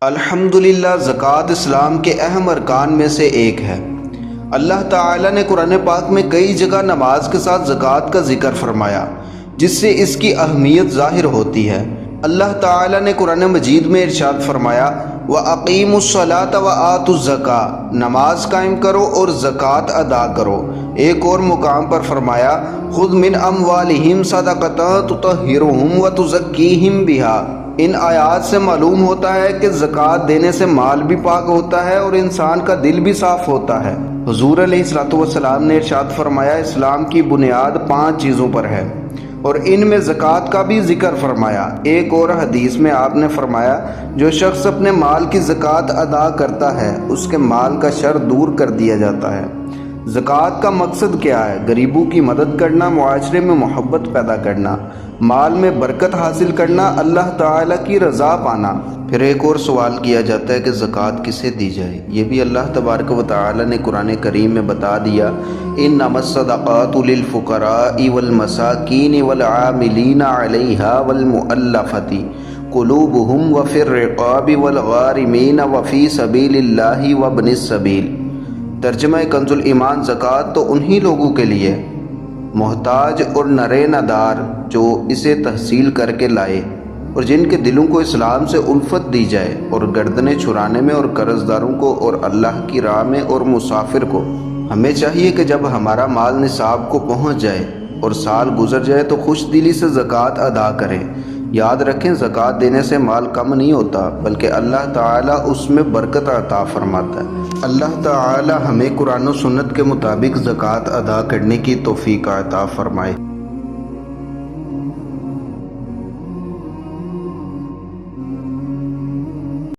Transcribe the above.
الحمدللہ زکوٰۃ اسلام کے اہم ارکان میں سے ایک ہے۔ اللہ تعالیٰ نے قرآن پاک میں کئی جگہ نماز کے ساتھ زکوٰۃ کا ذکر فرمایا، جس سے اس کی اہمیت ظاہر ہوتی ہے۔ اللہ تعالیٰ نے قرآن مجید میں ارشاد فرمایا وَأَقِیمُوا الصَّلَاةَ وَآتُوا الزَّکَاةَ، نماز قائم کرو اور زکوٰۃ ادا کرو۔ ایک اور مقام پر فرمایا خُذْ مِنْ أَمْوَالِهِمْ صَدَقَةً تُطَہِّرُهُمْ وَتُزَکِّیہِمْ بِہَا۔ ان آیات سے معلوم ہوتا ہے کہ زکوٰۃ دینے سے مال بھی پاک ہوتا ہے اور انسان کا دل بھی صاف ہوتا ہے۔ حضور علیہ الصلوۃ والسلام نے ارشاد فرمایا اسلام کی بنیاد 5 چیزوں پر ہے اور ان میں زکوٰۃ کا بھی ذکر فرمایا۔ ایک اور حدیث میں آپ نے فرمایا جو شخص اپنے مال کی زکوٰۃ ادا کرتا ہے اس کے مال کا شر دور کر دیا جاتا ہے۔ زکوٰۃ کا مقصد کیا ہے؟ غریبوں کی مدد کرنا، معاشرے میں محبت پیدا کرنا، مال میں برکت حاصل کرنا، اللہ تعالیٰ کی رضا پانا۔ پھر ایک اور سوال کیا جاتا ہے کہ زکوٰۃ کسے دی جائے؟ یہ بھی اللہ تبارک و تعالیٰ نے قرآن کریم میں بتا دیا انما الصدقات للفقراء والمساکین والعاملین علیہا والمؤلفۃ قلوبہم وفی الرقاب والغارمین وفی سبیل اللہ وابن السبیل۔ ترجمہ کنز الایمان، زکوٰۃ تو انہی لوگوں کے لیے محتاج اور نرے ندار جو اسے تحصیل کر کے لائے اور جن کے دلوں کو اسلام سے الفت دی جائے، اور گردنیں چھڑانے میں اور قرض داروں کو اور اللہ کی راہ میں اور مسافر کو۔ ہمیں چاہیے کہ جب ہمارا مال نصاب کو پہنچ جائے اور سال گزر جائے تو خوش دلی سے زکوٰۃ ادا کریں۔ یاد رکھیں زکوٰۃ دینے سے مال کم نہیں ہوتا بلکہ اللہ تعالیٰ اس میں برکت عطا فرماتا ہے۔ اللہ تعالیٰ ہمیں قرآن و سنت کے مطابق زکوٰۃ ادا کرنے کی توفیق عطا فرمائے۔